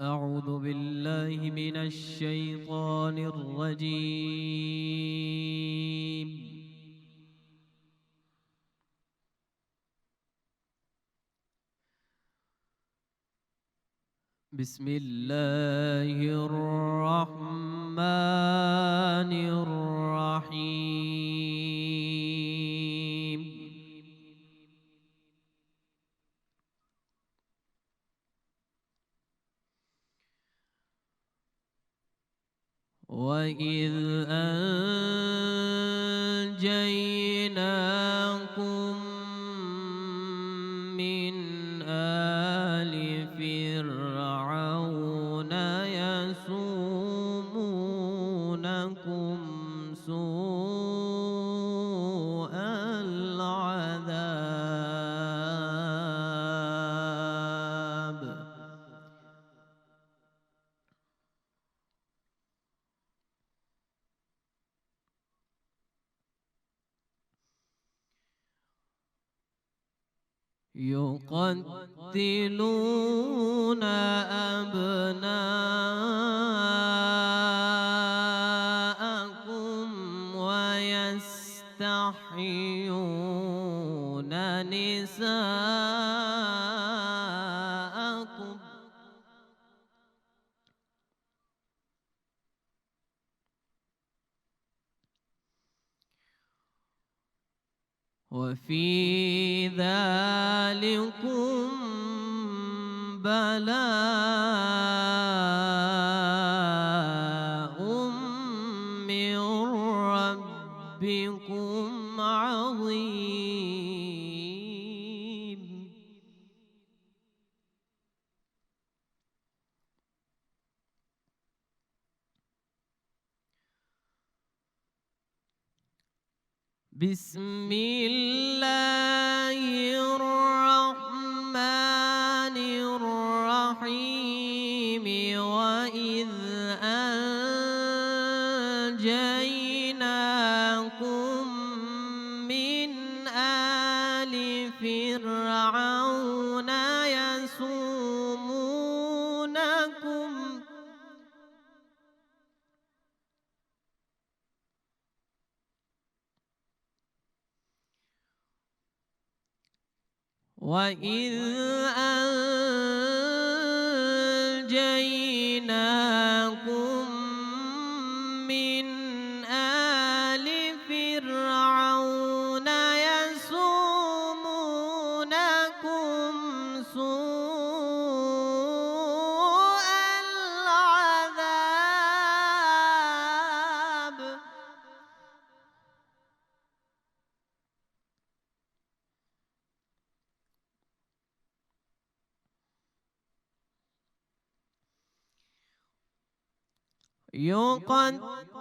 أعوذ بالله من الشيطان الرجيم. بسم الله الرحمن الرحيم. وَإِذْ أَنْجَيْنَاكُمْ مِنْ آلِ فِرْعَوْنَ يَسُومُونَكُمْ سُوءَ الْعَذَابِ يقتلون أبناءكم ويستحيون نساءكم وفي ذلكم بلاء من ربكم عظيم. بسم الله الرحمن الرحيم. وإذ أنجيناكم من آل فرعون يسومونكم وَإِذْ أَنْجَيْنَاكُمْ مِنْ آلِ فِرْعَوْنَ يَسُومُونَكُمْ سُوءَ الْعَذَابِ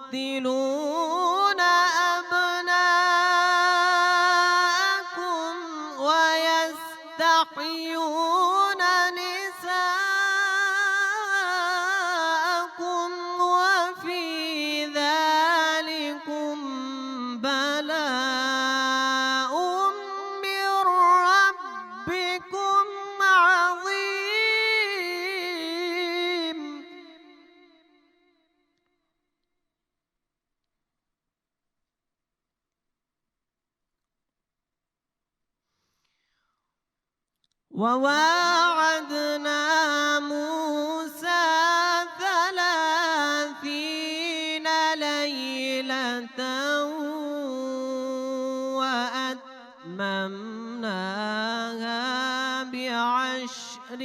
يقتلون أبناءكم ويستحيون نساءكم وفي ذلكم بلاء من ربكم عظيم. وواعدنا موسى 30 ليلة وأتممناها ب10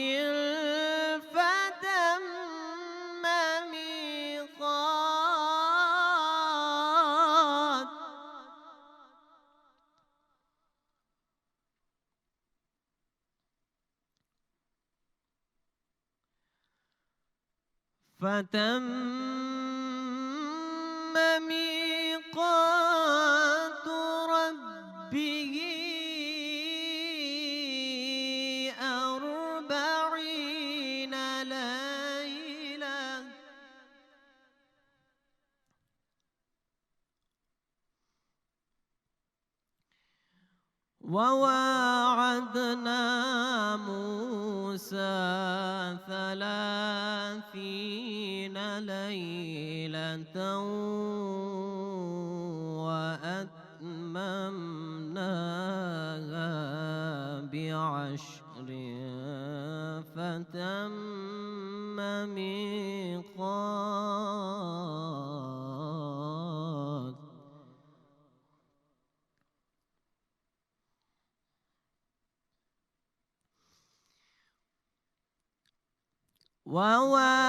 فتم ميقات فتم ميقات ربه 40 ليلة وواعدنا موسى 30 ليلة وأتممناها ب10 فتم ميقات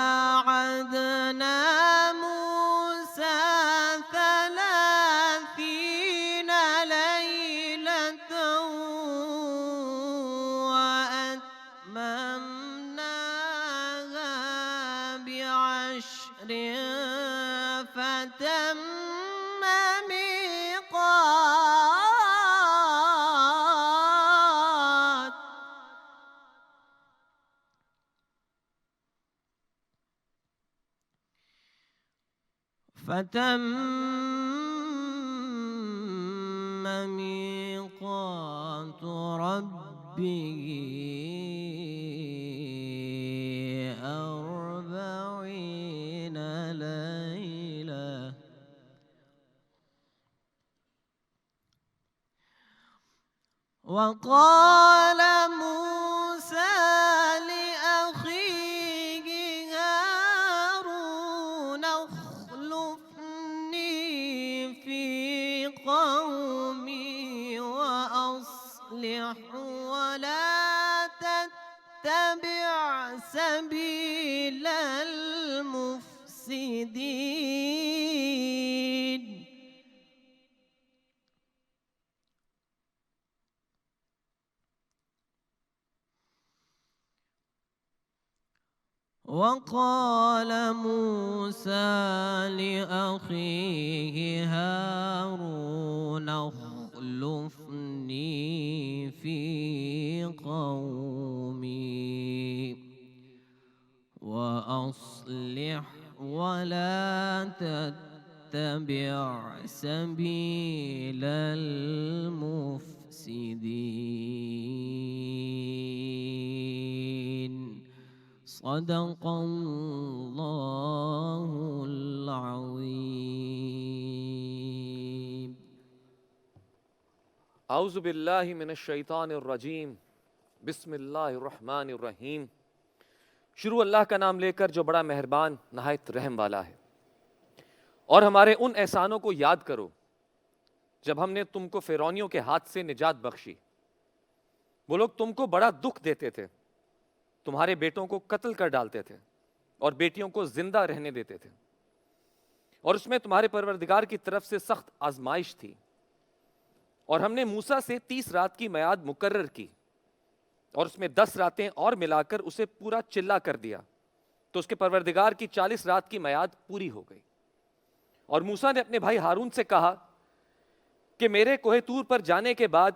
وواعدنا موسى 30 ليلة وأتممناها ب10 فتم ميقات ربه 40 ليلة وقال موسى لأخيه هارون اخلفني في قومي وأصلح ولا تتبع سبيل المفسدين وقال موسى لأخيه هارون اخلفني في قومي وأصلح ولا تتبع سبيل المفسدين صدق الله العظيم اعوذ باللہ من الشیطان الرجیم بسم اللہ الرحمن الرحیم شروع اللہ کا نام لے کر جو بڑا مہربان نہایت رحم والا ہے۔ اور ہمارے ان احسانوں کو یاد کرو جب ہم نے تم کو فرعونیوں کے ہاتھ سے نجات بخشی۔ وہ لوگ تم کو بڑا دکھ دیتے تھے، تمہارے بیٹوں کو قتل کر ڈالتے تھے اور بیٹیوں کو زندہ رہنے دیتے تھے، اور اس میں تمہارے پروردگار کی طرف سے سخت آزمائش تھی۔ اور ہم نے موسیٰ سے 30 رات کی میعاد مقرر کی اور اس میں 10 راتیں اور ملا کر اسے پورا چلا کر دیا، تو اس کے پروردگار کی 40 رات کی میعاد پوری ہو گئی۔ اور موسیٰ نے اپنے بھائی ہارون سے کہا کہ میرے کوہ طور پر جانے کے بعد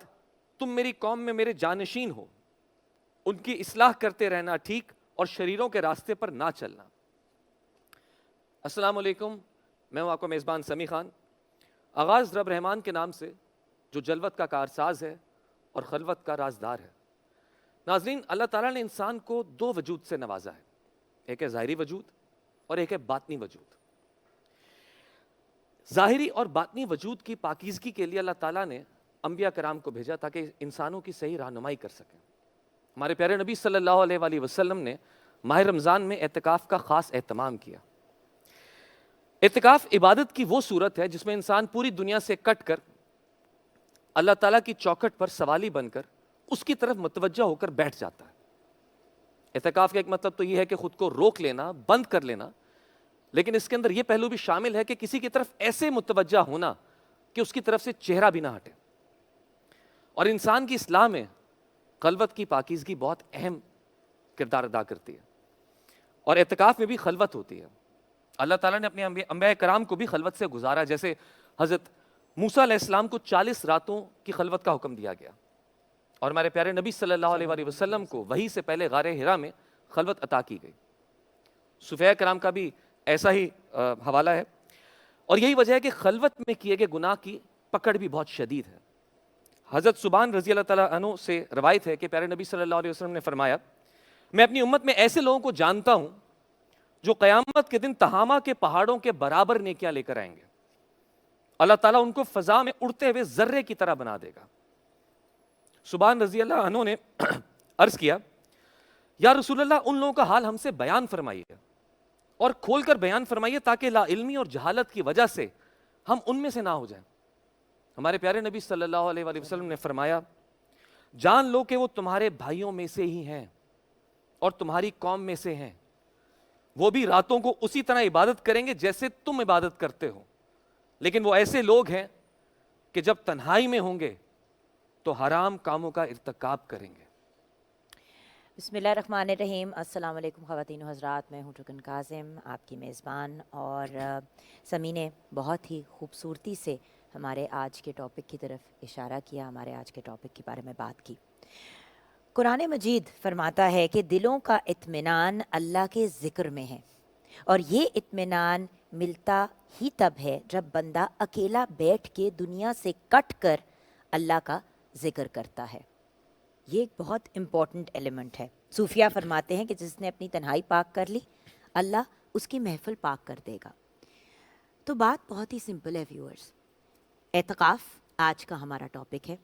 تم میری قوم میں میرے جانشین ہو، ان کی اصلاح کرتے رہنا ٹھیک، اور شریروں کے راستے پر نہ چلنا۔ السلام علیکم، میں ہوں آپ کا میزبان سمیع خان۔ آغاز رب رحمان کے نام سے جو جلوت کا کارساز ہے اور خلوت کا رازدار ہے۔ ناظرین، اللہ تعالیٰ نے انسان کو 2 وجود سے نوازا ہے، ایک ہے ظاہری وجود اور ایک ہے باطنی وجود۔ ظاہری اور باطنی وجود کی پاکیزگی کے لیے اللہ تعالیٰ نے انبیاء کرام کو بھیجا تاکہ انسانوں کی صحیح رہنمائی کر سکیں۔ ہمارے پیارے نبی صلی اللہ علیہ وآلہ وسلم نے ماہ رمضان میں اعتکاف کا خاص اہتمام کیا۔ اعتکاف عبادت کی وہ صورت ہے جس میں انسان پوری دنیا سے کٹ کر اللہ تعالیٰ کی چوکھٹ پر سوالی بن کر اس کی طرف متوجہ ہو کر بیٹھ جاتا ہے۔ اعتکاف کا ایک مطلب تو یہ ہے کہ خود کو روک لینا، بند کر لینا، لیکن اس کے اندر یہ پہلو بھی شامل ہے کہ کسی کی طرف ایسے متوجہ ہونا کہ اس کی طرف سے چہرہ بھی نہ ہٹے۔ اور انسان کی اصلاح میں خلوت کی پاکیزگی بہت اہم کردار ادا کرتی ہے، اور اعتکاف میں بھی خلوت ہوتی ہے۔ اللہ تعالیٰ نے اپنے انبیاء کرام کو بھی خلوت سے گزارا، جیسے حضرت موسیٰ علیہ السلام کو 40 راتوں کی خلوت کا حکم دیا گیا، اور ہمارے پیارے نبی صلی اللہ علیہ وآلہ وسلم کو وحی سے پہلے غار حرا میں خلوت عطا کی گئی۔ صوفیاء کرام کا بھی ایسا ہی حوالہ ہے، اور یہی وجہ ہے کہ خلوت میں کیے گئے گناہ کی پکڑ بھی بہت شدید ہے۔ حضرت سبحان رضی اللہ تعالیٰ عنہ سے روایت ہے کہ پیارے نبی صلی اللہ علیہ وسلم نے فرمایا میں اپنی امت میں ایسے لوگوں کو جانتا ہوں جو قیامت کے دن تہامہ کے پہاڑوں کے برابر نیکیاں لے کر آئیں گے. اللہ تعالیٰ ان کو فضا میں اڑتے ہوئے ذرے کی طرح بنا دے گا. سبحان رضی اللہ عنہ نے عرض کیا یا رسول اللہ ان لوگوں کا حال ہم سے بیان فرمائیے اور کھول کر بیان فرمائیے تاکہ لا علمی اور جہالت کی وجہ سے ہم ان میں سے نہ ہو جائیں. ہمارے پیارے نبی صلی اللہ علیہ وآلہ وسلم نے فرمایا جان لو کہ وہ تمہارے بھائیوں میں سے ہی ہیں اور تمہاری قوم میں سے ہیں. وہ بھی راتوں کو اسی طرح عبادت کریں گے جیسے تم عبادت کرتے ہو, لیکن وہ ایسے لوگ ہیں کہ جب تنہائی میں ہوں گے تو حرام کاموں کا ارتکاب کریں گے. بسم اللہ الرحمن الرحیم. السلام علیکم خواتین و حضرات, میں ہوں ٹکن کاظم آپ کی میزبان, اور سمی نے بہت ہی خوبصورتی سے ہمارے آج کے ٹاپک کی طرف اشارہ کیا, ہمارے آج کے ٹاپک کے بارے میں بات کی. قرآن مجید فرماتا ہے کہ دلوں کا اطمینان اللہ کے ذکر میں ہے, اور یہ اطمینان ملتا ہی تب ہے جب بندہ اکیلا بیٹھ کے دنیا سے کٹ کر اللہ کا ذکر کرتا ہے. یہ ایک بہت امپورٹنٹ ایلیمنٹ ہے. صوفیہ فرماتے ہیں کہ جس نے اپنی تنہائی پاک کر لی اللہ اس کی محفل پاک کر دے گا. تو بات بہت ہی سمپل ہے ویورز. اعتکاف آج کا ہمارا ٹاپک ہے.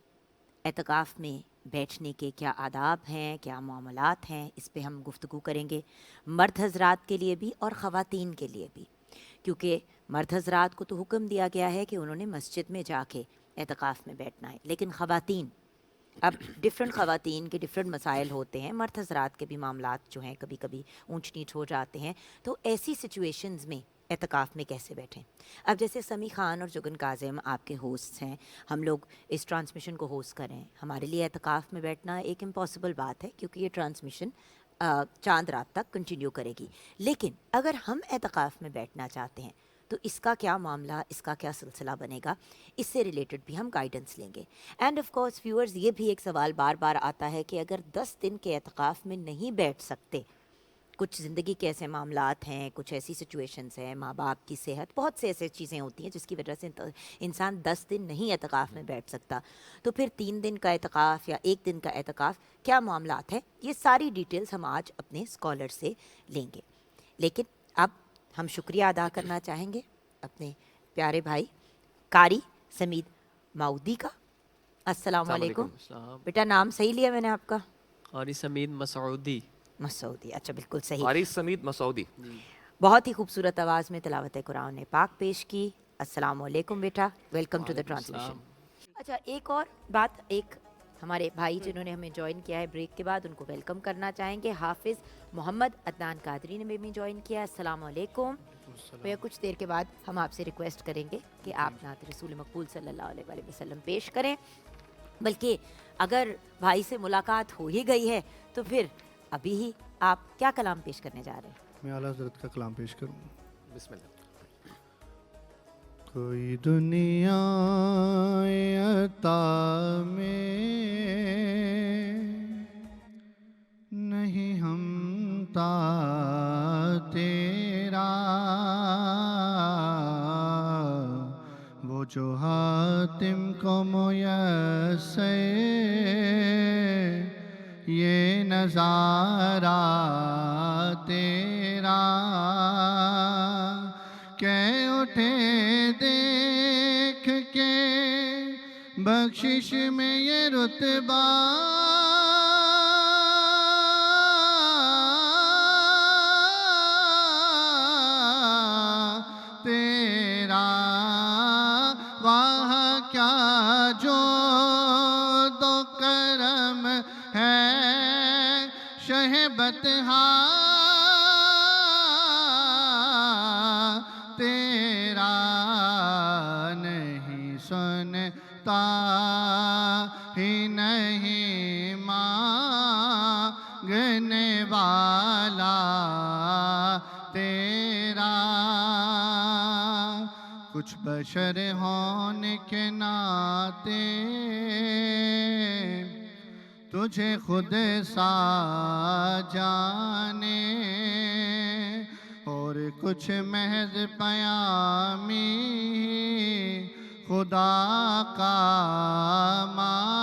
اعتکاف میں بیٹھنے کے کیا آداب ہیں, کیا معاملات ہیں, اس پہ ہم گفتگو کریں گے, مرد حضرات کے لیے بھی اور خواتین کے لیے بھی, کیونکہ مرد حضرات کو تو حکم دیا گیا ہے کہ انہوں نے مسجد میں جا کے اعتکاف میں بیٹھنا ہے, لیکن خواتین, اب ڈفرینٹ خواتین کے ڈفرینٹ مسائل ہوتے ہیں, مرد حضرات کے بھی معاملات جو ہیں کبھی کبھی اونچ نیچ ہو جاتے ہیں, تو ایسی سچویشنز میں اعتکاف میں کیسے بیٹھیں. اب جیسے سمی خان اور جگن کاظم آپ کے ہوسٹس ہیں, ہم لوگ اس ٹرانسمیشن کو ہوسٹ کریں, ہمارے لیے اعتکاف میں بیٹھنا ایک امپاسبل بات ہے کیونکہ یہ ٹرانسمیشن چاند رات تک کنٹینیو کرے گی. لیکن اگر ہم اعتکاف میں بیٹھنا چاہتے ہیں تو اس کا کیا معاملہ, اس کا کیا سلسلہ بنے گا, اس سے ریلیٹڈ بھی ہم گائیڈنس لیں گے. اینڈ آف کورس ویورز, یہ بھی ایک سوال بار بار آتا ہے کہ اگر 10 دن کے اعتکاف میں نہیں بیٹھ سکتے, کچھ زندگی کے ایسے معاملات ہیں, کچھ ایسی سچویشنز ہیں, ماں باپ کی صحت, بہت سے ایسے چیزیں ہوتی ہیں جس کی وجہ سے انسان 10 دن نہیں اعتکاف میں بیٹھ سکتا, تو پھر 3 دن کا اعتکاف یا 1 دن کا اعتکاف کیا معاملات ہیں, یہ ساری ڈیٹیلز ہم آج اپنے اسکالر سے لیں گے. لیکن اب ہم شکریہ ادا کرنا چاہیں گے اپنے پیارے بھائی قاری سمید ماؤدی کا. السلام علیکم. بیٹا نام صحیح لیا میں نے آپ کا؟ قاری سمید مسعودی. مسعودی, اچھا بالکل صحیح. قاری سمید مسعودی. بہت ہی خوبصورت آواز میں تلاوت قرآن پاک پیش کی. السلام علیکم بیٹا, ویلکم ٹو دا ٹرانسمیشن. اچھا ایک اور بات, ایک ہمارے بھائی جنہوں نے ہمیں جوائن کیا ہے بریک کے بعد, ان کو ویلکم کرنا چاہیں گے. حافظ محمد عدنان قادری نے بھی جوائن کیا. السلام علیکم. بھیا کچھ دیر کے بعد ہم آپ سے ریکویسٹ کریں گے کہ آپ نعت رسول مقبول صلی اللہ علیہ وآلہ وسلم پیش کریں. بلکہ اگر بھائی سے ملاقات ہو ہی گئی ہے تو پھر ابھی ہی آپ کیا کلام پیش کرنے جا رہے ہیں؟ میں اعلیٰ حضرت کا کلام پیش کروں. بسم اللہ. کوئی دنیا عطا میں نہیں ہمتا تیرا, وہ جو حاتم کو میسر یہ نظارہ تیرا, کہ اٹھے دیکھ کے بخشش میں یہ رتبہ, تیرا وہاں کیا جو تو کرم ہے شہ بطحا, تیرا نہیں سنتا ہی نہیں مانگنے والا تیرا, کچھ بشر ہونے کے ناطے تجھے خود سا جانے, اور کچھ محض پیامی خدا کا مانے.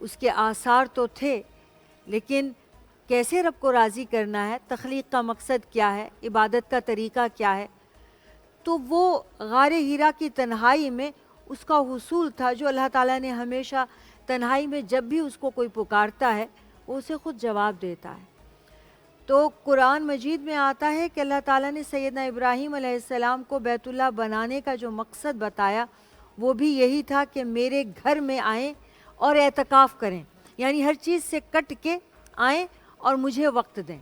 اس کے آثار تو تھے، لیکن کیسے رب کو راضی کرنا ہے، تخلیق کا مقصد کیا ہے، عبادت کا طریقہ کیا ہے، تو وہ غار ہیرا کی تنہائی میں اس کا حصول تھا، جو اللہ تعالیٰ نے ہمیشہ تنہائی میں جب بھی اس کو کوئی پکارتا ہے وہ اسے خود جواب دیتا ہے۔ تو قرآن مجید میں آتا ہے کہ اللہ تعالیٰ نے سیدنا ابراہیم علیہ السلام کو بیت اللہ بنانے کا جو مقصد بتایا وہ بھی یہی تھا کہ میرے گھر میں آئیں اور اعتکاف کریں، یعنی ہر چیز سے کٹ کے آئیں اور مجھے وقت دیں۔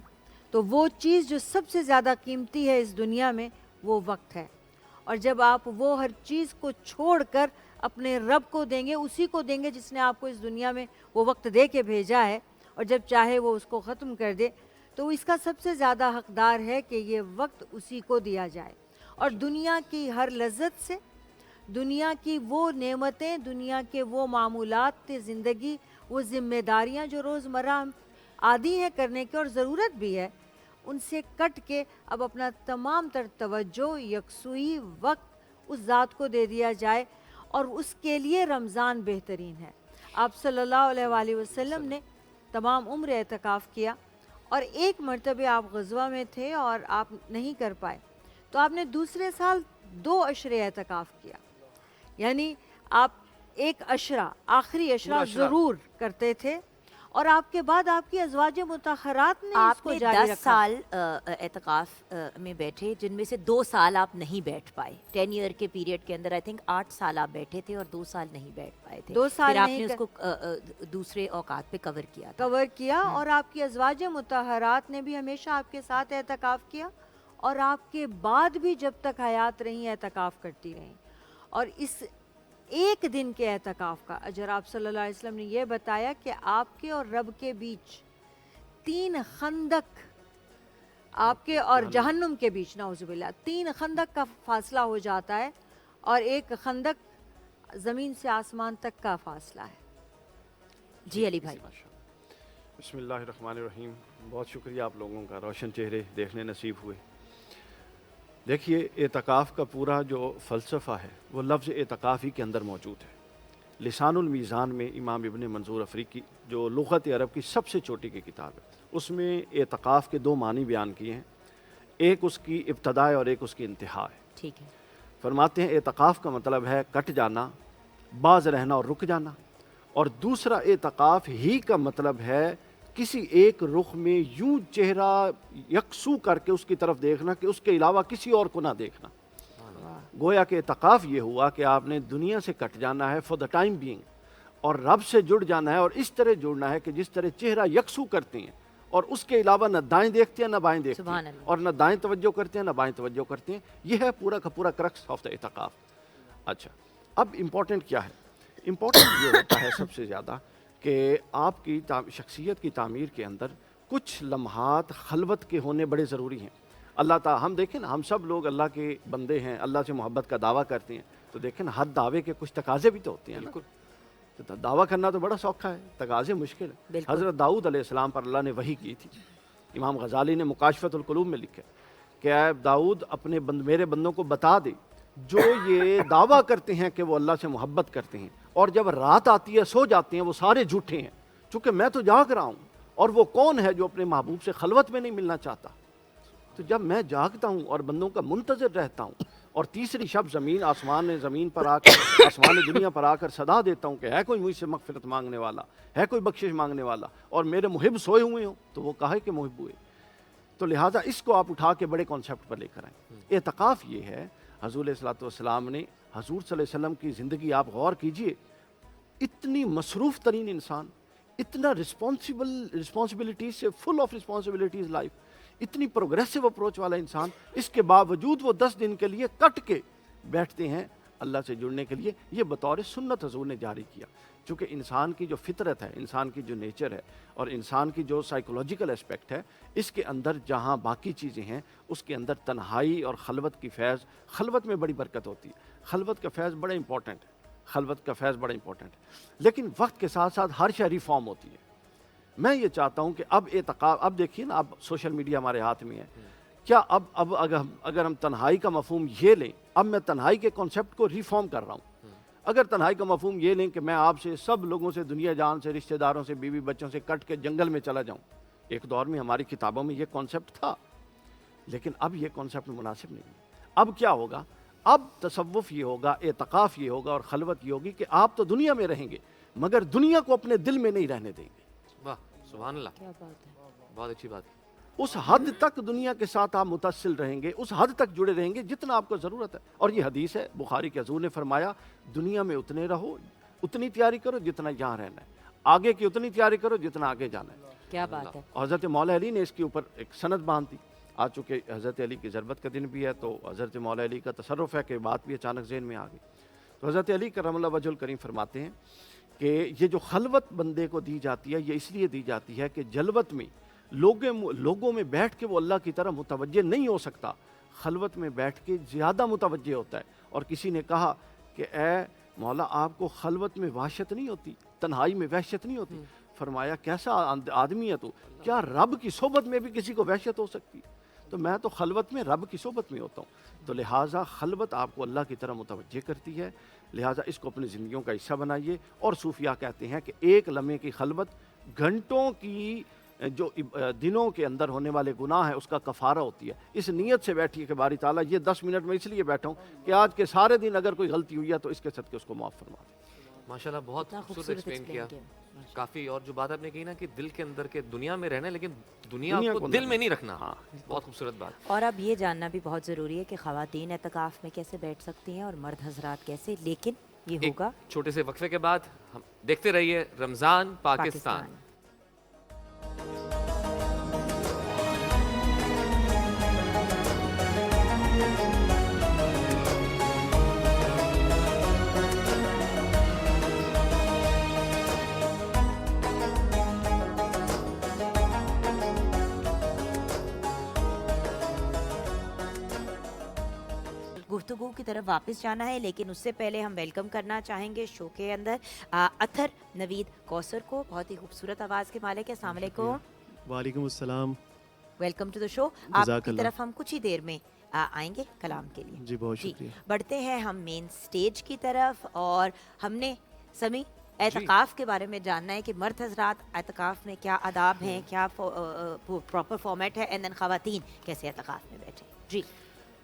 تو وہ چیز جو سب سے زیادہ قیمتی ہے اس دنیا میں وہ وقت ہے، اور جب آپ وہ ہر چیز کو چھوڑ کر اپنے رب کو دیں گے، اسی کو دیں گے جس نے آپ کو اس دنیا میں وہ وقت دے کے بھیجا ہے، اور جب چاہے وہ اس کو ختم کر دے، تو اس کا سب سے زیادہ حقدار ہے کہ یہ وقت اسی کو دیا جائے۔ اور دنیا کی ہر لذت سے، دنیا کی وہ نعمتیں، دنیا کے وہ معمولات زندگی، وہ ذمہ داریاں جو روزمرہ عادی ہیں کرنے کے اور ضرورت بھی ہے، ان سے کٹ کے اب اپنا تمام تر توجہ، یکسوئی وقت اس ذات کو دے دیا جائے، اور اس کے لیے رمضان بہترین ہے۔ آپ صلی اللہ علیہ وآلہ وسلم نے تمام عمر اعتکاف کیا، اور ایک مرتبہ آپ غزوہ میں تھے اور آپ نہیں کر پائے، تو آپ نے دوسرے سال 2 عشرے اعتکاف کیا، یعنی آپ ایک عشرہ، آخری عشرہ ضرور کرتے تھے، اور آپ کے بعد آپ کی ازواج مطہرات نے اس آپ کو نے جاری 10 رکھا۔ سال اعتکاف میں بیٹھے، جن میں سے 2 سال آپ نہیں بیٹھ پائے۔ 10 ایئر کے پیریڈ کے اندر آئی تھنک 8 سال آپ بیٹھے تھے اور 2 سال نہیں بیٹھ پائے تھے۔ 2 سال پھر آپ نہیں نے اس کو دوسرے اوقات پہ کور کیا تھا۔ کور کیا، اور آپ کی ازواج مطہرات نے بھی ہمیشہ آپ کے ساتھ اعتکاف کیا، اور آپ کے بعد بھی جب تک حیات رہیں اعتکاف کرتی رہیں۔ اور اس ایک دن کے اعتکاف کا اجر آپ صلی اللہ علیہ وسلم نے یہ بتایا کہ آپ کے اور رب کے بیچ 3 خندق، آپ کے اور جہنم کے بیچ، نعوذ باللہ، 3 خندق کا فاصلہ ہو جاتا ہے، اور ایک خندق زمین سے آسمان تک کا فاصلہ ہے۔ جی علی بھائی۔ بسم اللہ الرحمن الرحیم۔ بہت شکریہ آپ لوگوں کا، روشن چہرے دیکھنے نصیب ہوئے۔ دیکھیے، اعتکاف کا پورا جو فلسفہ ہے وہ لفظ اعتکاف ہی کے اندر موجود ہے۔ لسان المیزان میں امام ابن منظور افریقی، جو لغت عرب کی سب سے چھوٹی کی کتاب ہے، اس میں اعتکاف کے 2 معنی بیان کیے ہیں، ایک اس کی ابتدا ہے اور ایک اس کی انتہا ہے۔ ٹھیک ہے۔ فرماتے ہیں اعتکاف کا مطلب ہے کٹ جانا، باز رہنا اور رک جانا، اور دوسرا اعتکاف ہی کا مطلب ہے کسی ایک رخ میں یوں چہرہ یکسو کر کے اس کی طرف دیکھنا کہ اس کے علاوہ کسی اور کو نہ دیکھنا۔ گویا کہ اعتکاف یہ ہوا کہ آپ نے دنیا سے کٹ جانا ہے فار دا ٹائم بینگ، اور رب سے جڑ جانا ہے، اور اس طرح جڑنا ہے کہ جس طرح چہرہ یکسو کرتے ہیں اور اس کے علاوہ نہ دائیں دیکھتے ہیں نہ بائیں دیکھتے سبحان ہیں، اللہ۔ اور نہ دائیں توجہ کرتے ہیں نہ بائیں توجہ کرتے ہیں۔ یہ ہے پورا کا پورا کرکس آف دا اعتکاف۔ اچھا، اب امپورٹنٹ کیا ہے؟ امپورٹنٹ یہ ہوتا ہے سب سے زیادہ کہ آپ کی شخصیت کی تعمیر کے اندر کچھ لمحات خلوت کے ہونے بڑے ضروری ہیں۔ اللہ تعالیٰ، ہم دیکھیں نا، ہم سب لوگ اللہ کے بندے ہیں، اللہ سے محبت کا دعویٰ کرتے ہیں، تو دیکھیں نا، ہر دعوے کے کچھ تقاضے بھی تو ہوتے ہیں نا۔ تو دعویٰ کرنا تو بڑا سوکھا ہے، تقاضے مشکل ہے۔ بالکل۔ حضرت داؤد علیہ السلام پر اللہ نے وحی کی تھی۔ امام غزالی نے مکاشفۃ القلوب میں لکھا کہ اے داؤد، اپنے میرے بندوں کو بتا دے جو یہ دعویٰ کرتے ہیں کہ وہ اللہ سے محبت کرتے ہیں، اور جب رات آتی ہے سو جاتے ہیں، وہ سارے جھوٹے ہیں، چونکہ میں تو جاگ رہا ہوں، اور وہ کون ہے جو اپنے محبوب سے خلوت میں نہیں ملنا چاہتا؟ تو جب میں جاگتا ہوں اور بندوں کا منتظر رہتا ہوں، اور تیسری شب زمین پر آ کر آسمان دنیا پر آ کر صدا دیتا ہوں کہ ہے کوئی مجھ سے مغفرت مانگنے والا، ہے کوئی بخشش مانگنے والا، اور میرے محب سوئے ہوئے ہوں، تو وہ کہے کہ محب ہوئے۔ تو لہٰذا اس کو آپ اٹھا کے بڑے کانسیپٹ پر لے کر آئیں۔ اعتکاف یہ ہے، حضور علیہ الصلوۃ والسلام نے، حضور صلی اللہ علیہ وسلم کی زندگی آپ غور کیجئے، اتنی مصروف ترین انسان، اتنا رسپانسبلٹیز سے فل آف رسپانسبلٹیز لائف، اتنی پروگریسو اپروچ والا انسان، اس کے باوجود وہ 10 دن کے لیے کٹ کے بیٹھتے ہیں اللہ سے جڑنے کے لیے۔ یہ بطور سنت حضور نے جاری کیا، چونکہ انسان کی جو فطرت ہے، انسان کی جو نیچر ہے، اور انسان کی جو سائیکولوجیکل اسپیکٹ ہے، اس کے اندر جہاں باقی چیزیں ہیں، اس کے اندر تنہائی اور خلوت کی فیض، خلوت میں بڑی برکت ہوتی ہے، خلوت کا فیض بڑا امپورٹنٹ ہے، خلوت کا فیض بڑا امپورٹنٹ ہے۔ لیکن وقت کے ساتھ ساتھ ہر شے ریفارم ہوتی ہے۔ میں یہ چاہتا ہوں کہ اب اعتکاف، اب دیکھیے نا، اب سوشل میڈیا ہمارے ہاتھ میں ہے، کیا اب اگر ہم تنہائی کا مفہوم یہ لیں، اب میں تنہائی کے کانسیپٹ کو ریفارم کر رہا ہوں۔ اگر تنہائی کا مفہوم یہ لیں کہ میں آپ سے سب لوگوں سے دنیا جان سے رشتہ داروں سے بیوی بچوں سے کٹ کے جنگل میں چلا جاؤں، ایک دور میں ہماری کتابوں میں یہ کانسیپٹ تھا، لیکن اب یہ کانسیپٹ مناسب نہیں ہے۔ اب کیا ہوگا؟ اب تصوف یہ ہوگا، اعتکاف یہ ہوگا اور خلوت یہ ہوگی کہ آپ تو دنیا میں رہیں گے مگر دنیا کو اپنے دل میں نہیں رہنے دیں گے۔ واہ سبحان اللہ، کیا بات ہے۔ بہت اچھی بات ہے۔ اس حد تک دنیا کے ساتھ آپ متصل رہیں گے، اس حد تک جڑے رہیں گے جتنا آپ کو ضرورت ہے۔ اور یہ حدیث ہے بخاری کے حضور نے فرمایا دنیا میں اتنے رہو، اتنی تیاری کرو جتنا یہاں رہنا ہے، آگے کی اتنی تیاری کرو جتنا آگے جانا ہے۔ کیا بات ہے۔ اور حضرت مولا علی نے اس کے اوپر ایک سند باندھ دی۔ آج چونکہ حضرت علی کی ضربت کا دن بھی ہے تو حضرت مولا علی کا تصرف ہے کہ بات بھی اچانک ذہن میں آ گئی، تو حضرت علی کرم اللہ وجہ الکریم فرماتے ہیں کہ یہ جو خلوت بندے کو دی جاتی ہے یہ اس لیے دی جاتی ہے کہ جلوت میں لوگوں میں بیٹھ کے وہ اللہ کی طرح متوجہ نہیں ہو سکتا، خلوت میں بیٹھ کے زیادہ متوجہ ہوتا ہے۔ اور کسی نے کہا کہ اے مولا آپ کو خلوت میں وحشت نہیں ہوتی، تنہائی میں وحشت نہیں ہوتی؟ فرمایا کیسا آدمی ہے تو، کیا رب کی صحبت میں بھی کسی کو وحشت ہو سکتی؟ تو میں تو خلوت میں رب کی صحبت میں ہوتا ہوں، تو لہٰذا خلوت آپ کو اللہ کی طرح متوجہ کرتی ہے، لہٰذا اس کو اپنی زندگیوں کا حصہ بنائیے۔ اور صوفیاء کہتے ہیں کہ ایک لمحے کی خلوت گھنٹوں کی جو دنوں کے اندر ہونے والے گناہ ہیں اس کا کفارہ ہوتی ہے۔ اس نیت سے بیٹھیے کہ باری تعالیٰ یہ 10 منٹ میں اس لیے بیٹھا ہوں کہ آج کے سارے دن اگر کوئی غلطی ہوئی ہے تو اس کے صدقے اس کو معاف فرما دیں۔ ماشاءاللہ بہت اتنا خوبصورت خوبصورت ایکسپلین explain کیا کیا۔ کافی۔ اور جو بات آپ نے کہی نا کہ دل کے اندر کے دنیا میں رہنا ہے لیکن دنیا دنیا کو کو دل نہیں۔ میں نہیں رکھنا، ہاں۔ بہت خوبصورت بات۔ اور اب یہ جاننا بھی بہت ضروری ہے کہ خواتین اعتکاف میں کیسے بیٹھ سکتی ہیں اور مرد حضرات کیسے، لیکن یہ ایک ہوگا چھوٹے سے وقفے کے بعد ہم دیکھتے رہیے رمضان پاکستان۔ گفتگو کی طرف واپس جانا ہے، لیکن اس سے پہلے ہم ویلکم کرنا چاہیں گے شو کے اندر اطہر نوید کوثر کو، بہت ہی خوبصورت آواز کے مالک ہے۔ السلام علیکم۔ وعلیکم السلام۔ ویلکم ٹو دا شو۔ آپ جزاک کی اللہ۔ طرف ہم کچھ ہی دیر میں آئیں گے کلام کے لیے۔ جی بہت شکریہ۔ بڑھتے ہیں ہم مین سٹیج کی طرف، اور ہم نے سمی اعتکاف کے بارے میں جاننا ہے کہ مرد حضرات اعتکاف میں کیا آداب ہیں، کیا پراپر فارمیٹ ہے، اینڈ دین خواتین کیسے اعتکاف میں بیٹھیں۔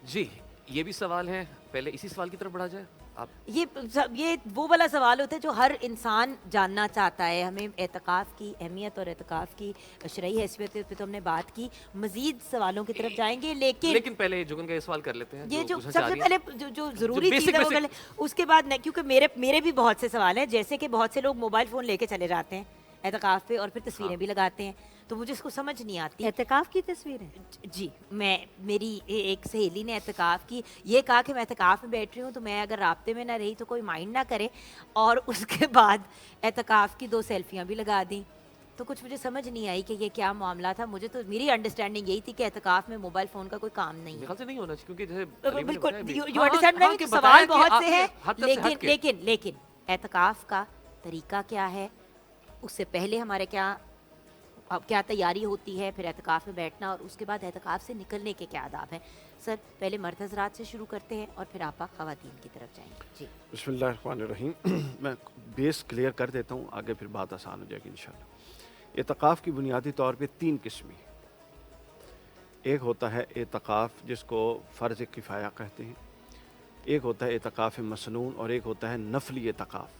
جی یہ بھی سوال ہے، پہلے اسی سوال کی طرف بڑھا جائے۔ آپ یہ وہ والا سوال ہوتا ہے جو ہر انسان جاننا چاہتا ہے۔ ہمیں اعتکاف کی اہمیت اور اعتکاف کی شرعی حیثیت پہ تو ہم نے بات کی، مزید سوالوں کی طرف جائیں گے، لیکن پہلے جگن کا یہ سوال کر لیتے ہیں یہ جو پوچھنا سب چاہ سے رہی ہیں۔ پہلے جو ضروری basic چیز ہے وہ basic- کر لیں، اس کے بعد کیونکہ میرے بھی بہت سے سوال ہیں، جیسے کہ بہت سے لوگ موبائل فون لے کے چلے جاتے ہیں اعتکاف پہ اور پھر تصویریں بھی لگاتے ہیں، تو مجھے اس کو سمجھ نہیں آتی۔ اعتکاف کی تصویریں جی میری ایک سہیلی نے اعتکاف کی، یہ کہا کہ میں اعتکاف میں بیٹھ رہی ہوں تو میں اگر رابطے میں نہ رہی تو کوئی مائنڈ نہ کرے، اور اس کے بعد اعتکاف کی 2 سیلفیاں بھی لگا دیں، تو کچھ مجھے سمجھ نہیں آئی کہ یہ کیا معاملہ تھا۔ مجھے تو میری انڈرسٹینڈنگ یہی تھی کہ اعتکاف میں موبائل فون کا کوئی کام نہیں میرے ہے۔ خیال سے نہیں ہونا چاہیے کیونکہ جیسے بالکل یو انڈرسٹینڈ، سوال بہت سے ہیں، لیکن اعتکاف کا طریقہ کیا ہے، اس سے پہلے ہمارے کیا تیاری ہوتی ہے، پھر اعتکاف میں بیٹھنا، اور اس کے بعد اعتکاف سے نکلنے کے کیا آداب ہیں۔ سر پہلے مرد حضرات سے شروع کرتے ہیں اور پھر آپ خواتین کی طرف جائیں گے۔ جی بسم اللہ الرحمن الرحیم۔ میں بیس کلیئر کر دیتا ہوں، آگے پھر بات آسان ہو جائے گی انشاءاللہ۔ اعتکاف کی بنیادی طور پہ 3 قسمیں، ایک ہوتا ہے اعتکاف جس کو فرض کفایہ کہتے ہیں، ایک ہوتا ہے اعتکاف مسنون، اور ایک ہوتا ہے نفلی اعتکاف۔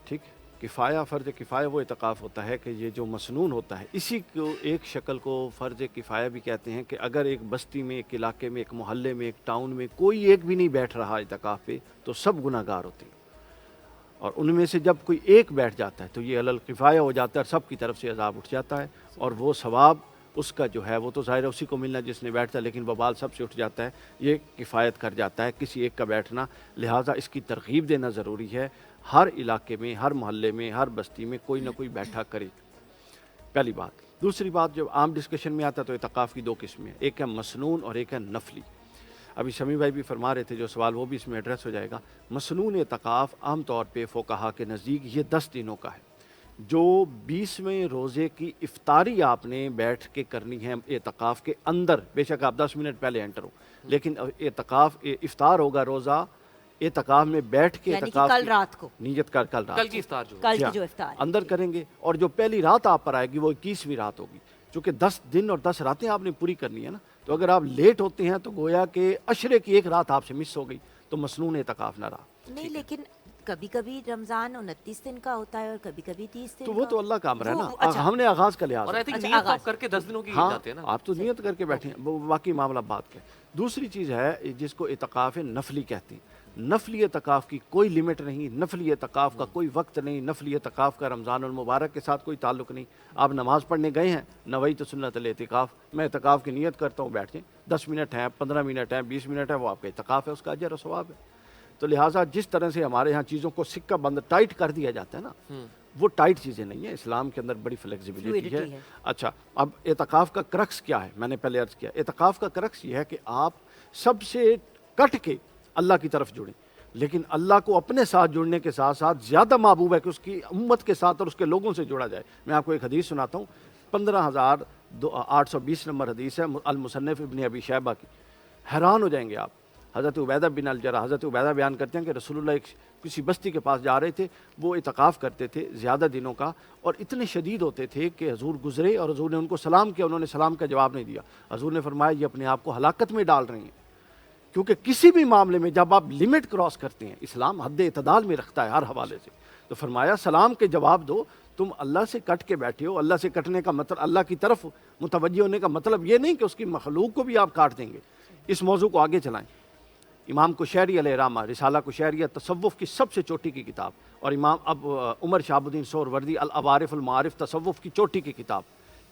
ٹھیک، کفایہ فرض کفایہ وہ اعتکاف ہوتا ہے کہ یہ جو مسنون ہوتا ہے اسی کو ایک شکل کو فرض کفایہ بھی کہتے ہیں، کہ اگر ایک بستی میں، ایک علاقے میں، ایک محلے میں، ایک ٹاؤن میں کوئی ایک بھی نہیں بیٹھ رہا اعتکاف پہ تو سب گناہ گار ہوتے ہیں، اور ان میں سے جب کوئی ایک بیٹھ جاتا ہے تو یہ علل کفایہ ہو جاتا ہے، اور سب کی طرف سے عذاب اٹھ جاتا ہے، اور وہ ثواب اس کا جو ہے وہ تو ظاہر ہے اسی کو ملنا جس نے بیٹھتا ہے، لیکن وبال سب سے اٹھ جاتا ہے، یہ کفایت کر جاتا ہے کسی ایک کا بیٹھنا۔ لہٰذا اس کی ترغیب دینا ضروری ہے، ہر علاقے میں، ہر محلے میں، ہر بستی میں کوئی نہ کوئی بیٹھا کرے، پہلی بات۔ دوسری بات جو عام ڈسکشن میں آتا ہے تو اعتکاف کی 2 قسمیں ہیں، ایک ہے مسنون اور ایک ہے نفلی۔ ابھی شمی بھائی بھی فرما رہے تھے جو سوال، وہ بھی اس میں ایڈریس ہو جائے گا۔ مسنون اعتکاف عام طور پہ فقہا کے نزدیک یہ 10 دنوں کا ہے، جو 20ویں روزے کی افطاری آپ نے بیٹھ کے کرنی ہے اعتکاف کے اندر، بے شک آپ 10 منٹ پہلے انٹر ہو، لیکن اعتکاف افطار ہوگا روزہ اعتکاف میں بیٹھ کے یعنی کہ اعتکاف کل کی رات کو، نیت کل کل رات کی افطار جو ہے۔ کل جی کی ہاں، جو افطار ہے، اندر کریں گے، اور جو پہلی رات آپ پر آئے گی وہ 21ویں رات ہوگی، چونکہ 10 دن اور 10 راتیں آپ نے پوری کرنی ہے نا، تو اگر آپ لیٹ ہوتے ہیں تو گویا کہ عشرے کی ایک رات آپ سے مس ہو گئی، تو مسنون اعتکاف نہ رہا۔ نہیں لیکن کبھی کبھی رمضان 29 دن کا ہوتا ہے اور کبھی کبھی 30 دن تو وہ کا۔ تو اللہ کا امر ہے نا، اچھا، ہم نے آغاز کا لحاظ اور آئی تھنک اچھا، نیت تو آغاز۔ آپ کر کے 10 دنوں کی ہاں جاتے ہیں نا۔ آپ تو نیت کر کے بیٹھے ہیں، وہ واقعی معاملہ بات کا ہے۔ دوسری چیز ہے جس کو اعتکاف نفلی کہتے ہیں، نفلی اعتکاف کی کوئی لمٹ نہیں، نفلی اعتکاف کا کوئی وقت نہیں، نفلی اعتکاف کا رمضان المبارک کے ساتھ کوئی تعلق نہیں۔ آپ نماز پڑھنے گئے ہیں، نویت سنت الاعتکاف، میں اعتکاف کی نیت کرتا ہوں، بیٹھ جائیں، 10 منٹ ہیں، 15 منٹ ہیں، 20 منٹ ہے، وہ آپ کا اعتکاف ہے، اس کا اجر و ثواب ہے۔ تو لہٰذا جس طرح سے ہمارے یہاں چیزوں کو سکہ بند ٹائٹ کر دیا جاتا ہے نا، وہ ٹائٹ چیزیں نہیں ہیں، اسلام کے اندر بڑی فلیکسیبلٹی Fluidity ہے۔ ہے۔ اچھا، اب اعتکاف کا کرکس کیا ہے؟ میں نے پہلے عرض کیا، اعتکاف کا کرکس یہ ہے کہ آپ سب سے کٹ کے اللہ کی طرف جڑیں، لیکن اللہ کو اپنے ساتھ جڑنے کے ساتھ ساتھ زیادہ محبوب ہے کہ اس کی امت کے ساتھ اور اس کے لوگوں سے جوڑا جائے۔ میں آپ کو ایک حدیث سناتا ہوں، 15,820 نمبر حدیث ہے المصنف ابن ابی شیبہ کی، حیران ہو جائیں گے آپ۔ حضرت عبیدہ بن الجرح، حضرت عبیدہ بیان کرتے ہیں کہ رسول اللہ کسی بستی کے پاس جا رہے تھے، وہ اعتکاف کرتے تھے زیادہ دنوں کا، اور اتنے شدید ہوتے تھے کہ حضور گزرے اور حضور نے ان کو سلام کیا، انہوں نے سلام کا جواب نہیں دیا۔ حضور نے فرمایا یہ اپنے آپ کو ہلاکت میں ڈال رہے ہیں، کیونکہ کسی بھی معاملے میں جب آپ لمٹ کراس کرتے ہیں، اسلام حد اعتدال میں رکھتا ہے ہر حوالے سے، تو فرمایا سلام کے جواب دو، تم اللہ سے کٹ کے بیٹھے ہو۔ اللہ سے کٹنے کا مطلب، اللہ کی طرف متوجہ ہونے کا مطلب یہ نہیں کہ اس کی مخلوق کو بھی آپ کاٹ دیں گے۔ اس موضوع کو آگے چلائیں۔ امام کشیری علیہ رحمہ، رسالہ کشیریہ تصوف کی سب سے چوٹی کی کتاب، اور امام عمر شہاب الدین سہروردی العوارف المعارف تصوف کی چوٹی کی کتاب،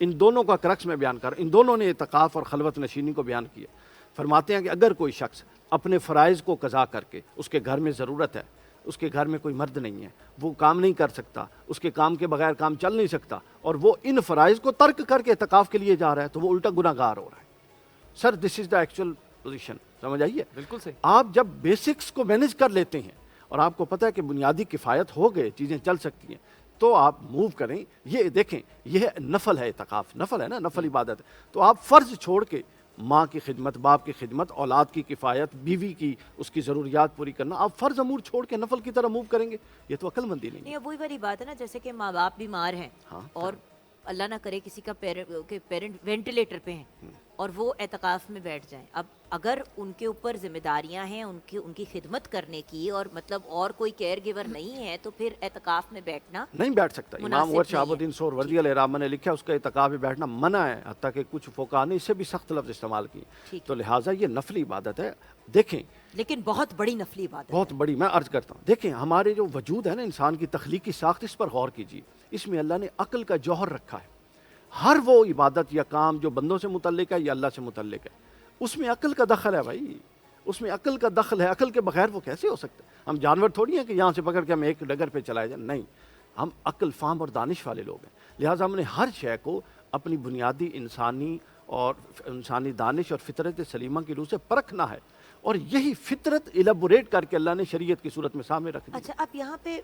ان دونوں کا کرکس میں بیان کر رہا ہوں۔ ان دونوں نے اعتکاف اور خلوت نشینی کو بیان کیا۔ فرماتے ہیں کہ اگر کوئی شخص اپنے فرائض کو قضا کر کے، اس کے گھر میں ضرورت ہے، اس کے گھر میں کوئی مرد نہیں ہے، وہ کام نہیں کر سکتا، اس کے کام کے بغیر کام چل نہیں سکتا، اور وہ ان فرائض کو ترک کر کے اعتکاف کے لیے جا رہا ہے، تو وہ الٹا گناہ گار ہو رہا ہے۔ سر دس از دا ایکچوئل پوزیشن، سمجھ آئیے؟ بالکل صحیح۔ آپ جب بیسکس کو مینج کر لیتے ہیں اور آپ کو پتہ ہے کہ بنیادی کفایت ہو گئے، چیزیں چل سکتی ہیں، تو آپ موو کریں۔ یہ دیکھیں، یہ نفل ہے، اعتکاف نفل ہے نا، نفل عبادت ہے، تو آپ فرض چھوڑ کے ماں کی خدمت، باپ کی خدمت، اولاد کی کفایت، بیوی کی اس کی ضروریات پوری کرنا، آپ فرض امور چھوڑ کے نفل کی طرح موو کریں گے، یہ تو عقل مندی نہیں ہے۔ نہیں اب وہی والی بات ہے نا، جیسے کہ ماں باپ بیمار ہیں ہاں، اور اللہ نہ کرے کسی کا پیرنٹ وینٹیلیٹر پہ ہیں اور وہ اعتکاف میں بیٹھ جائیں، اب اگر ان کے اوپر ذمہ داریاں ہیں ان کی خدمت کرنے کی، اور مطلب اور کوئی کیئر گیور نہیں ہے، تو پھر اعتکاف میں بیٹھنا نہیں بیٹھ سکتا۔ امام مناسب عمر شہاب نہیں ہے۔ الدین سہروردی علیہ رحمہ نے لکھا اس کا اعتکاف میں بیٹھنا منع ہے، حتیٰ کہ کچھ فقہاء نے اس سے بھی سخت لفظ استعمال کیے، ٹھیک تو لہٰذا یہ نفلی عبادت ہے۔ دیکھیں لیکن بہت بڑی نفلی عبادت ہے۔ بہت بڑی، میں عرض کرتا ہوں، دیکھیں ہمارے جو وجود ہے نا، انسان کی تخلیقی ساخت، اس پر غور کیجیے، اس میں اللہ نے عقل کا جوہر رکھا ہے۔ ہر وہ عبادت یا کام جو بندوں سے متعلق ہے یا اللہ سے متعلق ہے، اس میں عقل کا دخل ہے بھائی، اس میں عقل کا دخل ہے۔ عقل کے بغیر وہ کیسے ہو سکتا ہے؟ ہم جانور تھوڑی ہیں کہ یہاں سے پکڑ کے ہم ایک ڈگر پہ چلائے جائیں، نہیں، ہم عقل فہم اور دانش والے لوگ ہیں، لہٰذا ہم نے ہر شے کو اپنی بنیادی انسانی دانش اور فطرت سلیمہ کی روح سے پرکھنا ہے، اور یہی فطرت ایلیبوریٹ کر کے اللہ نے شریعت کی صورت میں سامنے رکھ دی۔ اچھا، اب یہاں پہ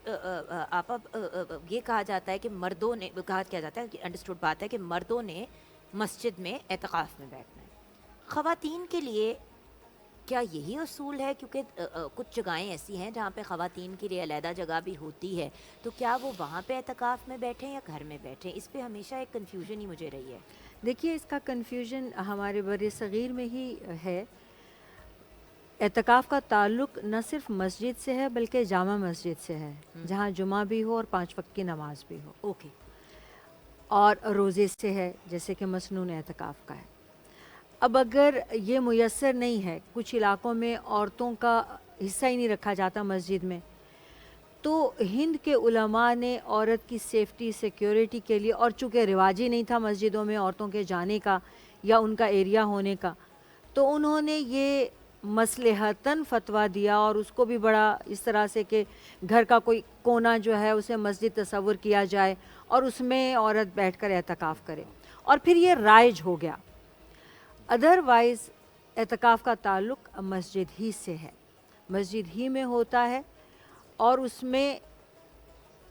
آپ یہ کہا جاتا ہے کہ مردوں نے، کہا کیا جاتا ہے کہ انڈرسٹوڈ بات ہے کہ مردوں نے مسجد میں اعتکاف میں بیٹھنا ہے، خواتین کے لیے کیا یہی اصول ہے؟ کیونکہ کچھ جگہیں ایسی ہیں جہاں پہ خواتین کے لیے علیحدہ جگہ بھی ہوتی ہے، تو کیا وہ وہاں پہ اعتکاف میں بیٹھیں یا گھر میں بیٹھیں؟ اس پہ ہمیشہ ایک کنفیوژن ہی مجھے رہی ہے۔ دیکھیے اس کا کنفیوژن ہمارے بر صغیر میں ہی ہے۔ اعتکاف کا تعلق نہ صرف مسجد سے ہے بلکہ جامع مسجد سے ہے، جہاں جمعہ بھی ہو اور 5 وقت کی نماز بھی ہو، اوکے، اور روزے سے ہے جیسے کہ مسنون اعتکاف کا ہے۔ اب اگر یہ میسر نہیں ہے، کچھ علاقوں میں عورتوں کا حصہ ہی نہیں رکھا جاتا مسجد میں، تو ہند کے علماء نے عورت کی سیفٹی سیکیورٹی کے لیے، اور چونکہ رواج ہی نہیں تھا مسجدوں میں عورتوں کے جانے کا یا ان کا ایریا ہونے کا، تو انہوں نے یہ مصلحتاً فتویٰ دیا، اور اس کو بھی بڑا اس طرح سے کہ گھر کا کوئی کونا جو ہے اسے مسجد تصور کیا جائے اور اس میں عورت بیٹھ کر اعتکاف کرے، اور پھر یہ رائج ہو گیا۔ ادروائز اعتکاف کا تعلق مسجد ہی سے ہے، مسجد ہی میں ہوتا ہے، اور اس میں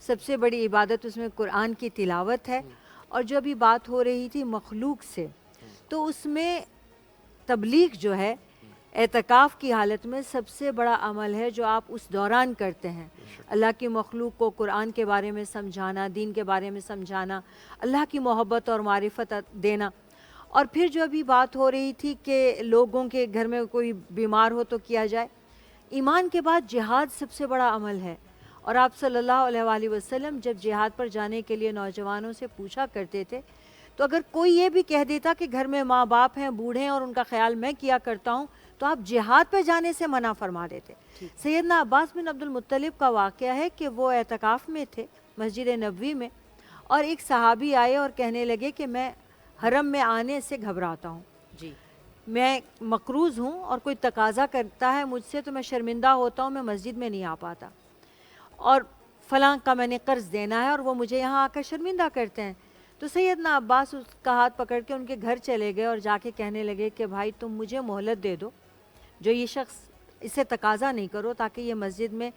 سب سے بڑی عبادت اس میں قرآن کی تلاوت ہے، اور جو ابھی بات ہو رہی تھی مخلوق سے، تو اس میں تبلیغ جو ہے اعتکاف کی حالت میں سب سے بڑا عمل ہے جو آپ اس دوران کرتے ہیں، اللہ کی مخلوق کو قرآن کے بارے میں سمجھانا، دین کے بارے میں سمجھانا، اللہ کی محبت اور معرفت دینا۔ اور پھر جو ابھی بات ہو رہی تھی کہ لوگوں کے گھر میں کوئی بیمار ہو تو کیا جائے، ایمان کے بعد جہاد سب سے بڑا عمل ہے۔ اور آپ صلی اللہ علیہ وآلہ وسلم جب جہاد پر جانے کے لیے نوجوانوں سے پوچھا کرتے تھے تو اگر کوئی یہ بھی کہہ دیتا کہ گھر میں ماں باپ ہیں، بوڑھے ہیں اور ان کا خیال میں کیا کرتا ہوں، تو آپ جہاد پہ جانے سے منع فرما دیتے۔ سیدنا عباس بن عبد المطلب کا واقعہ ہے کہ وہ اعتکاف میں تھے مسجد نبوی میں، اور ایک صحابی آئے اور کہنے لگے کہ میں حرم میں آنے سے گھبراتا ہوں، جی میں مقروض ہوں اور کوئی تقاضا کرتا ہے مجھ سے تو میں شرمندہ ہوتا ہوں، میں مسجد میں نہیں آ پاتا، اور فلاں کا میں نے قرض دینا ہے اور وہ مجھے یہاں آ کر شرمندہ کرتے ہیں۔ تو سیدنا عباس اس کا ہاتھ پکڑ کے ان کے گھر چلے گئے اور جا کے کہنے لگے کہ بھائی تم مجھے مہلت دے دو، جو یہ شخص اسے تقاضا نہیں کرو، تاکہ یہ مسجد میں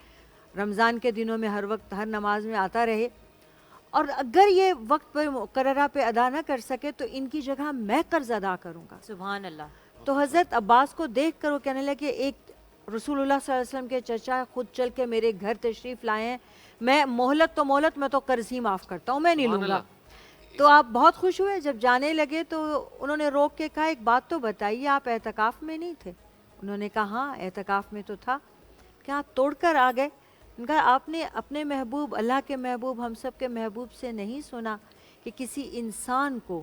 رمضان کے دنوں میں ہر وقت ہر نماز میں آتا رہے، اور اگر یہ وقت پر مقررہ پہ ادا نہ کر سکے تو ان کی جگہ میں قرض ادا کروں گا۔ سبحان اللہ۔ تو حضرت عباس کو دیکھ کر وہ کہنے لگے ایک رسول اللہ صلی اللہ علیہ وسلم کے چچا خود چل کے میرے گھر تشریف لائے ہیں، میں مہلت میں تو قرض ہی معاف کرتا ہوں، میں نہیں لوں گا۔ تو آپ بہت خوش ہوئے جب جانے لگے تو انہوں نے روک کے کہا ایک بات تو بتائیے، آپ اعتکاف میں نہیں تھے؟ انہوں نے کہا ہاں اعتکاف میں تو تھا۔ کیا آپ توڑ کر آ گئے؟ ان کا آپ نے اپنے محبوب، اللہ کے محبوب، ہم سب کے محبوب سے نہیں سنا کہ کسی انسان کو،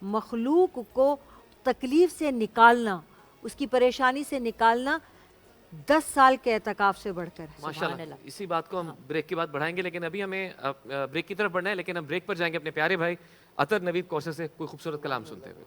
مخلوق کو تکلیف سے نکالنا، اس کی پریشانی سے نکالنا 10 سال کے اعتکاف سے بڑھ کر ہے۔ ماشاءاللہ، اسی بات کو ہم بریک کے بعد بڑھائیں گے، لیکن ابھی ہمیں بریک کی طرف بڑھنا ہے، لیکن ہم بریک پر جائیں گے اپنے پیارے بھائی عطر نوید کوثر سے کوئی خوبصورت کلام سنتے ہوئے۔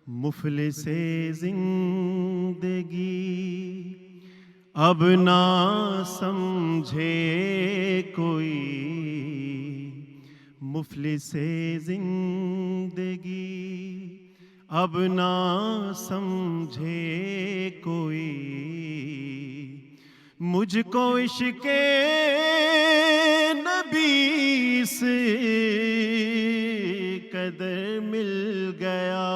مفلس زندگی اب نہ سمجھے کوئی، مفلس زندگی اب نہ سمجھے کوئی، مجھ کو عشق نبی سے قدر مل گیا،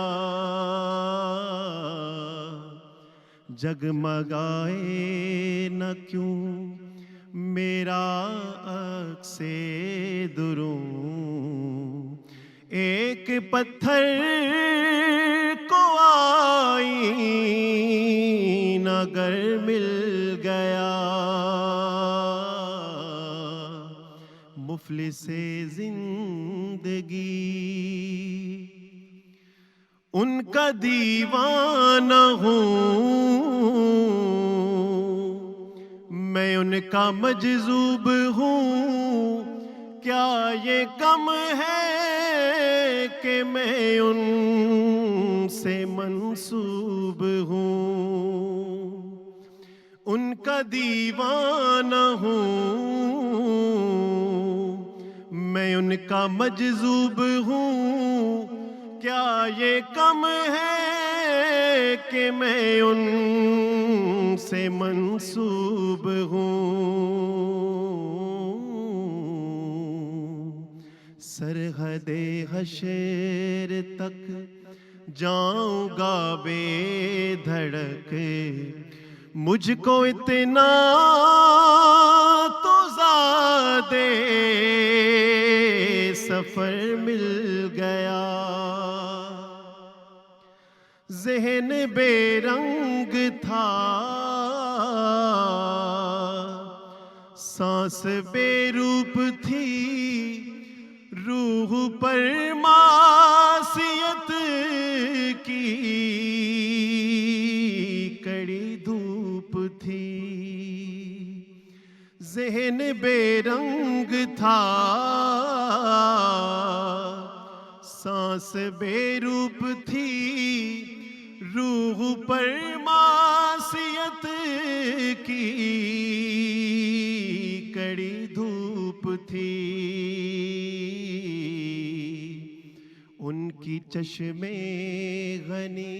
جگمگائے نہ کیوں میرا عکس دروں، ایک پتھر کو آئینہ گر مل گیا، مفلس زندگی ان کا دیوانہ ہوں، میں ان کا مجذوب ہوں، کیا یہ کم ہے کہ میں ان سے منسوب ہوں، ان کا دیوانہ ہوں، میں ان کا مجذوب ہوں، کیا یہ کم ہے کہ میں ان سے منسوب ہوں، سرحد حشر تک جاؤں گا بے دھڑک، مجھ کو اتنا تو زیادہ سفر مل گیا، ذہن بے رنگ تھا، سانس بے روپ تھی، روح پر معصیت کی کڑی دھوپ تھی، ذہن بے رنگ تھا، سانس بے روپ تھی، روح پر معصیت کی کڑی دھوپ تھی، ان کی چشمے غنی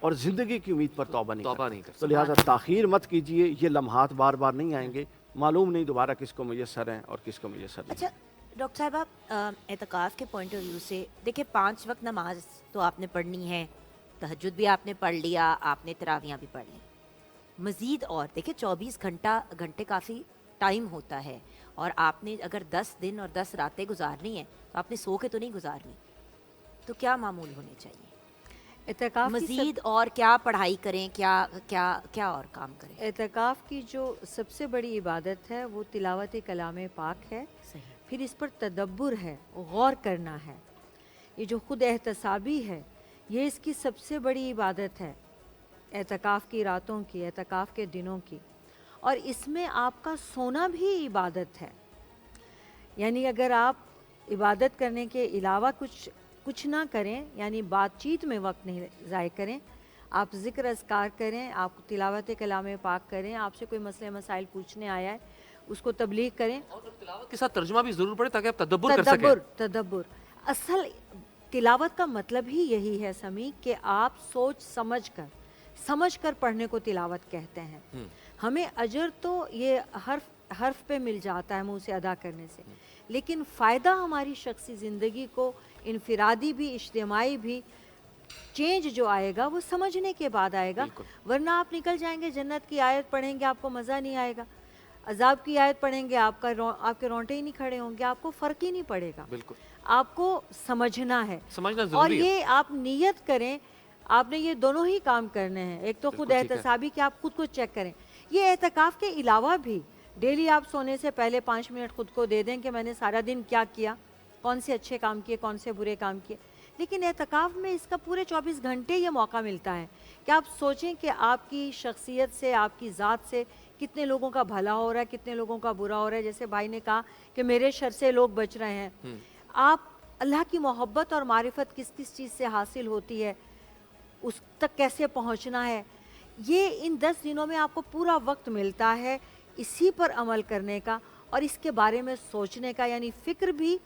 اور زندگی کی امید پر توبہ نہیں توبہ کرتے۔ نہیں کرتے۔ تو لہٰذا تاخیر مت کیجئے، یہ لمحات بار بار نہیں آئیں گے، معلوم نہیں دوبارہ کس کو میسر ہیں اور کس کو میسر نہیں۔ اچھا ڈاکٹر صاحب، آپ اعتکاف کے پوائنٹ آف ویو سے دیکھیں، 5 وقت نماز تو آپ نے پڑھنی ہے، تہجد بھی آپ نے پڑھ لیا، آپ نے تراویحاں بھی پڑھ لی، مزید اور دیکھیں 24 گھنٹے کافی ٹائم ہوتا ہے، اور آپ نے اگر 10 دن اور 10 راتیں گزارنی ہیں تو آپ نے سو کے تو نہیں گزارنی، تو کیا معمول ہونے چاہیے؟ اعتکاف کی مزید اور کیا پڑھائی کریں، کیا اور کام کریں؟ اعتکاف کی جو سب سے بڑی عبادت ہے وہ تلاوت کلام پاک ہے، صحیح، پھر اس پر تدبر ہے، غور کرنا ہے۔ یہ جو خود احتسابی ہے، یہ اس کی سب سے بڑی عبادت ہے، اعتکاف کی راتوں کی، اعتکاف کے دنوں کی، اور اس میں آپ کا سونا بھی عبادت ہے۔ یعنی اگر آپ عبادت کرنے کے علاوہ کچھ نہ کریں، یعنی بات چیت میں وقت نہیں ضائع کریں، آپ ذکر اذکار کریں، آپ تلاوت کلام پاک کریں، آپ سے کوئی مسئلے مسائل پوچھنے آیا ہے اس کو تبلیغ کریں، اور تلاوت کے ساتھ ترجمہ بھی ضرور پڑے تاکہ آپ تدبر کر سکیں۔ تدبر اصل تلاوت کا مطلب ہی یہی ہے سمی، کہ آپ سوچ سمجھ کر پڑھنے کو تلاوت کہتے ہیں۔ ہمیں اجر تو یہ حرف پہ مل جاتا ہے منہ سے ادا کرنے سے، لیکن فائدہ ہماری شخصی زندگی کو، انفرادی بھی اجتماعی بھی، چینج جو آئے گا وہ سمجھنے کے بعد آئے گا، ورنہ آپ نکل جائیں گے جنت کی آیت پڑھیں گے آپ کو مزہ نہیں آئے گا، عذاب کی آیت پڑھیں گے آپ کے رونٹے ہی نہیں کھڑے ہوں گے، آپ کو فرق ہی نہیں پڑے گا۔ بالکل آپ کو سمجھنا ہے، سمجھنا اور ضروری ہے۔ یہ آپ نیت کریں، آپ نے یہ دونوں ہی کام کرنے ہیں، ایک تو خود بالکل ٹھیک ہے۔ احتسابی کہ آپ خود کو چیک کریں، یہ اعتکاف کے علاوہ بھی ڈیلی آپ سونے سے پہلے 5 منٹ خود کو دے دیں کہ میں نے سارا دن کیا کیا، کون سے اچھے کام کیے، کون سے برے کام کیے۔ لیکن اعتکاف میں اس کا پورے 24 گھنٹے یہ موقع ملتا ہے کہ آپ سوچیں کہ آپ کی شخصیت سے، آپ کی ذات سے کتنے لوگوں کا بھلا ہو رہا ہے، کتنے لوگوں کا برا ہو رہا ہے۔ جیسے بھائی نے کہا کہ میرے شر سے لوگ بچ رہے ہیں، آپ اللہ کی محبت اور معرفت کس کس چیز سے حاصل ہوتی ہے، اس تک کیسے پہنچنا ہے، یہ ان 10 دنوں میں آپ کو پورا وقت ملتا ہے اسی پر عمل کرنے کا اور اس کے بارے میں سوچنے کا، یعنی فکر بھی،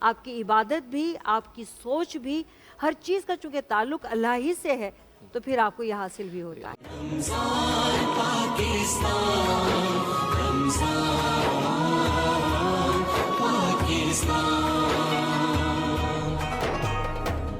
آپ کی عبادت بھی، آپ کی سوچ بھی، ہر چیز کا چونکہ تعلق اللہ ہی سے ہے، تو پھر آپ کو یہ حاصل بھی ہوتا ہے۔ پاکستان